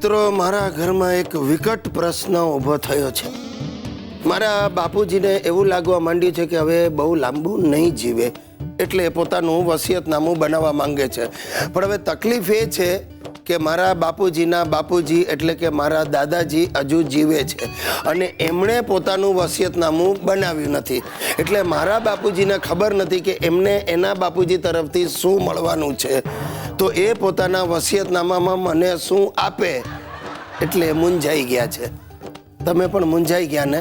મિત્રો, મારા ઘરમાં એક વિકટ પ્રશ્ન ઊભો થયો છે. મારા બાપુજીને એવું લાગવા માંડ્યું છે કે હવે બહુ લાંબુ નહીં જીવે, એટલે પોતાનું વસિયતનામું બનાવવા માંગે છે. પણ હવે તકલીફ એ છે કે મારા બાપુજીના બાપુજી એટલે કે મારા દાદાજી હજુ જીવે છે અને એમણે પોતાનું વસિયતનામું બનાવ્યું નથી. એટલે મારા બાપુજીને ખબર નથી કે એમને એના બાપુજી તરફથી શું મળવાનું છે. તો એ પોતાના વસિયતનામામાં મને શું આપે, એટલે મૂંઝાઈ ગયા છે. તમે પણ મૂંઝાઈ ગયા ને?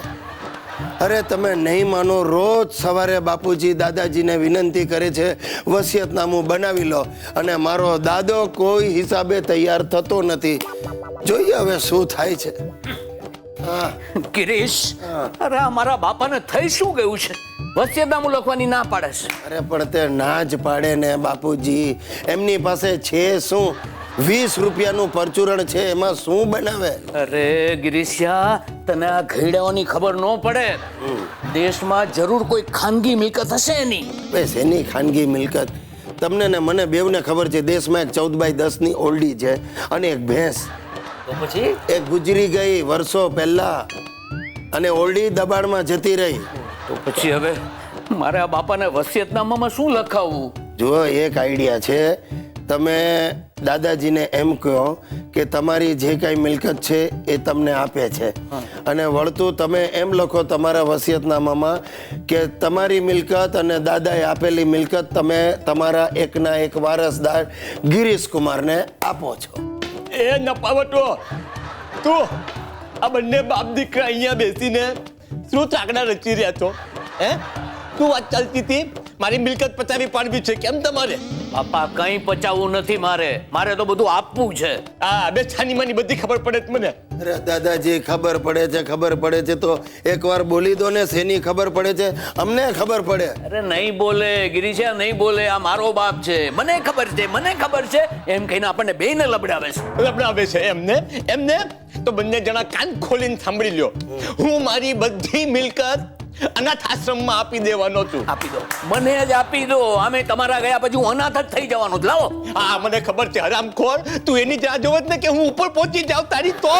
અરે તમે નહીં માનો, રોજ સવારે બાપુજી દાદાજીને વિનંતી કરે છે વસિયતનામું બનાવી લો, અને મારો દાદો કોઈ હિસાબે તૈયાર થતો નથી. જોઈએ હવે શું થાય છે. હા ગિરીશ, અરે મારા બાપાને થઈ શું ગયું છે? વસિયતનામું લખવાની ના પાડે છે. અરે પણ તે ના જ પાડે ને બાપુજી. એમની પાસે છે શું? 20 રૂપિયાનું પરચુરણ છે, એમાં શું બનાવે? અરે ગિરીશિયા, તને આ ઘેડાઓની ખબર ન પડે. દેશમાં જરૂર કોઈ ખાનગી મિલકત હશે નહીં. બસ એની ખાનગી મિલકત તમને ને મને બેવને ખબર છે. દેશમાં એક 14x10 ઓરડી છે અને એક ભેંસ. તો પછી એક ગુજરી ગઈ વર્ષો પહેલા અને ઓરડી દબાણમાં જતી રહી. તો પછી હવે મારે આ બાપાને વસિયતનામામાં શું લખાવવું? જુઓ, એક આઈડિયા છે. તમે દાદાજીને એમ કહો કે તમારી જે કાંઈ મિલકત છે એ તમને આપે છે, અને વળતું તમે એમ લખો તમારા વસિયતનામામાં કે તમારી મિલકત અને દાદાએ આપેલી મિલકત તમે તમારા એકના એક વારસદાર ગિરીશ કુમારને આપો છો. એ નપાવટો, તું આ બંને બાપ દીકરા અહીંયા બેસીને શું ચાકડા રચી રહ્યા છો? હે, શું વાત ચાલતી હતી? મારી મિલકત પચાવી પાડવી છે કેમ તમારે? બાપા, કંઈ પચાવવું નથી મારે તો બધું આપવું છે. હા, બે છાની માની બધી ખબર પડે છે મને. અરે દાદાજી, ખબર પડે છે તો એકવાર બોલી દો ને. શેની ખબર પડે છે? અમને ખબર પડે. અરે નહીં બોલે ગિરીશા, નહીં બોલે. આ મારો બાપ છે, મને ખબર છે એમ કહીને આપણને બેયને લબડાવે છે. લબડાવે છે એમને તો બંને જણા કાન ખોલીને સાંભળી લ્યો. હું મારી બધી મિલકત અનાથ આશ્રમમાં આપી દેવાનો છું. આપી દો, મને જ આપી દો. અમે તમારા ગયા પછી હું અનાથ જ થઈ જવાનો. લાવો. હા, મને ખબર છે હરામખોર, તું એની જ રાહ જોવે છે ને કે હું ઉપર પહોંચી જાઉં તારી તો.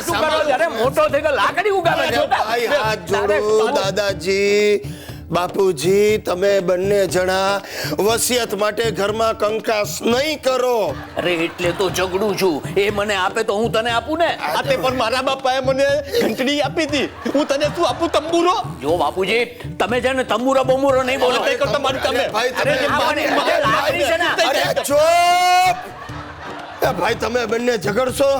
શું કરો? અરે મોટો થઈ ગયો, લાકડી ઉગાવે છે. ભાઈ, હાથ જોડું દાદાજી. બાપુજી, તમે બંને જણા વસિયત માટે ઘરમાં કંકાસ નહીં કરો. અરે એટલે તો ઝઘડું છું. એ મને આપે તો હું તને આપું ને. આ તે પણ મારા બાપાએ મને ઘંટડી આપી હતી, હું તને શું આપું? તંબુરો? જો બાપુજી, તમે છે ને તંબુરો બમુરો નહીં બોલો. નહીં કરતો મારું તમે. ભાઈ, અરે લાકડી છે ને. અરે ચૂપ! એ ભાઈ, તમે બંને ઝઘડશો,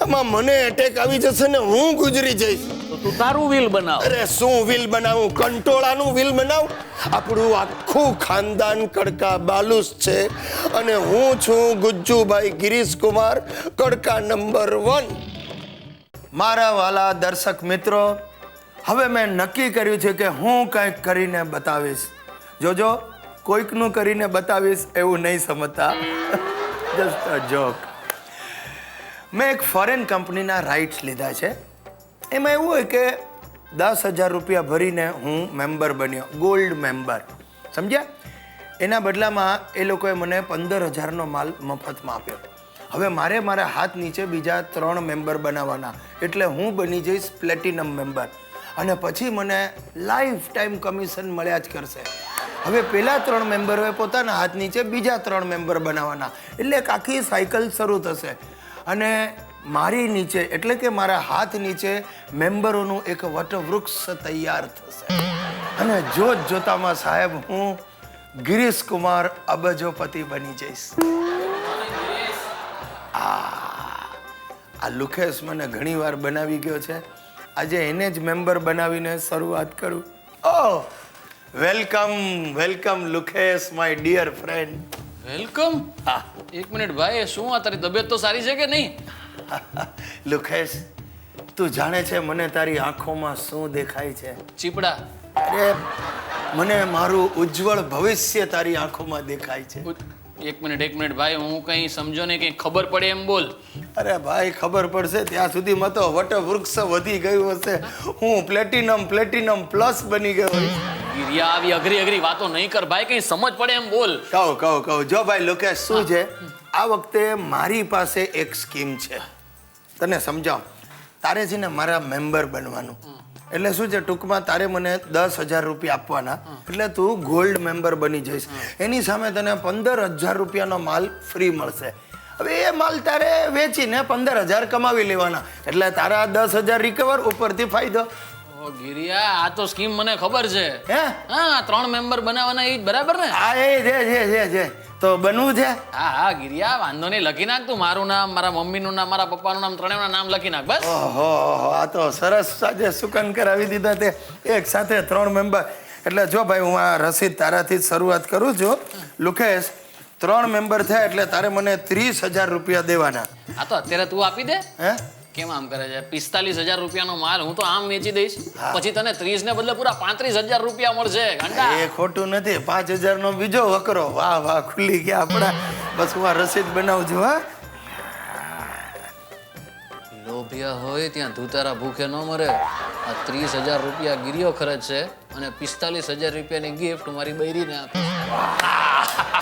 એમાં મને એટેક આવી જશે ને હું ગુજરી જઈશ. તો તું તારું વિલ બનાવ. અરે શું વિલ બનાવું? કંટોળાનું વિલ બનાવ? આપણું આખું ખાનદાન કડકા બાલુસ છે અને હું છું ગુજ્જુભાઈ ગિરીશ કુમાર, કડકા નંબર 1. મારા વાલા દર્શક મિત્રો, હવે મેં નક્કી કર્યું છે કે હું કંઈક કરીને બતાવીશ. જોજો, કોઈકનું કરીને બતાવીશ એવું નહીં સમજતા. Just a joke. મેં એક ફોરેન કંપનીના રાઇટ્સ લીધા છે. એમાં એવું હોય કે 10,000 રૂપિયા ભરીને હું મેમ્બર બન્યો, ગોલ્ડ મેમ્બર, સમજ્યા? એના બદલામાં એ લોકોએ મને 15,000નો માલ મફતમાં આપ્યો. હવે મારે મારા હાથ નીચે બીજા 3 મેમ્બર બનાવવાના, એટલે હું બની જઈશ પ્લેટિનમ મેમ્બર, અને પછી મને લાઈફ ટાઈમ કમિશન મળ્યા જ કરશે. હવે પેલા 3 મેમ્બરોએ પોતાના હાથ નીચે બીજા 3 મેમ્બર બનાવવાના, એટલે એક આખી સાયકલ શરૂ થશે. અને મારી નીચે એટલે કે મારા હાથ નીચે મેમ્બરોનું એક વટવૃક્ષ તૈયાર થશે. અને જોતામાં સાહેબ હું ગિરીશ કુમાર અબજોપતિ બની જઈશ. આ લુકેશ મને ઘણીવાર બનાવી ગયો છે. આજે એને જ મેમ્બર બનાવીને શરૂઆત કરું. Oh, welcome Lukesh, my dear friend. Welcome. હા, એક મિનિટ ભાઈ, શું આ તારી તબિયત તો સારી છે કે નહીં? લુકેશ, તું જાણે છે મને તારી આંખોમાં શું દેખાય છે? ચીપડા. અરે, મને મારું ઉજ્જવળ ભવિષ્ય તારી આંખોમાં દેખાય છે. એક મિનિટ ભાઈ, હું કંઈ સમજો ને, કંઈ ખબર પડે એમ બોલ. અરે ભાઈ, ખબર પડશે ત્યાં સુધીમાં તો વટવૃક્ષ વધી ગયું હશે. હું પ્લેટિનમ પ્લસ બની ગયો. ગિરિયા, આવી અઘરી વાતો નહીં કર ભાઈ, કંઈ સમજ પડે એમ બોલ. કહું. જો ભાઈ લુકેશ, શું છે, આ વખતે મારી પાસે એક સ્કીમ છે. તને સમજાવ, તારે છે ને મારા મેમ્બર બનવાનું. એટલે શું છે, ટૂંકમાં તારે મને 10,000 રૂપિયા આપવાના, એટલે તું ગોલ્ડ મેમ્બર બની જઈશ. એની સામે તને 15,000 રૂપિયાનો માલ ફ્રી મળશે. હવે એ માલ તારે વેચીને 15,000 કમાવી લેવાના, એટલે તારા 10,000 રિકવર, ઉપરથી ફાયદો. ઓ ગિરિયા, આ તો સ્કીમ મને ખબર છે. હે? હા, 3 મેમ્બર બનાવવાના એ જ બરાબર ને? હા, એ જે તો બનવું છે. હા હા ગિરિયા, વાંધો નહીં, લખી નાખ તું મારું નામ, મારા મમ્મીનું નામ, મારા પપ્પાનું નામ, ત્રણેયના નામ લખી નાખ બસ. ઓહો, આ તો સરસ આજે સુકન કરાવી દીધા તે એક સાથે 3 મેમ્બર. એટલે જો ભાઈ, હું આ રસીદ તારાથી જ શરૂઆત કરું છું. લુકેશ, 3 મેમ્બર થયા એટલે તારે મને 30,000 રૂપિયા દેવાના. આ તો અત્યારે તું આપી દે. હે? કેમ આમ કરે છે? 45,000 રૂપિયાનો માલ હું તો આમ વેચી દઈશ, પછી તને 30 ને બદલે પૂરા 35,000 રૂપિયા મળશે. ઘંટા એ ખોટું નથી. 5,000 નો બીજો વકરો. વાહ વાહ, ખુલ્લી ગયા આપણા. બસ હું આ રસીદ બનાવું છું. હા, લોભિયા હોય ત્યાં ધૂતારા ભૂખે ન મરે. આ 30,000 રૂપિયા ગિરિયો ખર્ચ છે અને 45,000 રૂપિયાની ગિફ્ટ મારી બૈરીને આપે.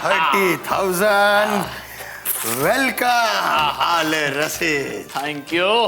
30,000 વેલકમ. હાલે રસીદ. Thank you.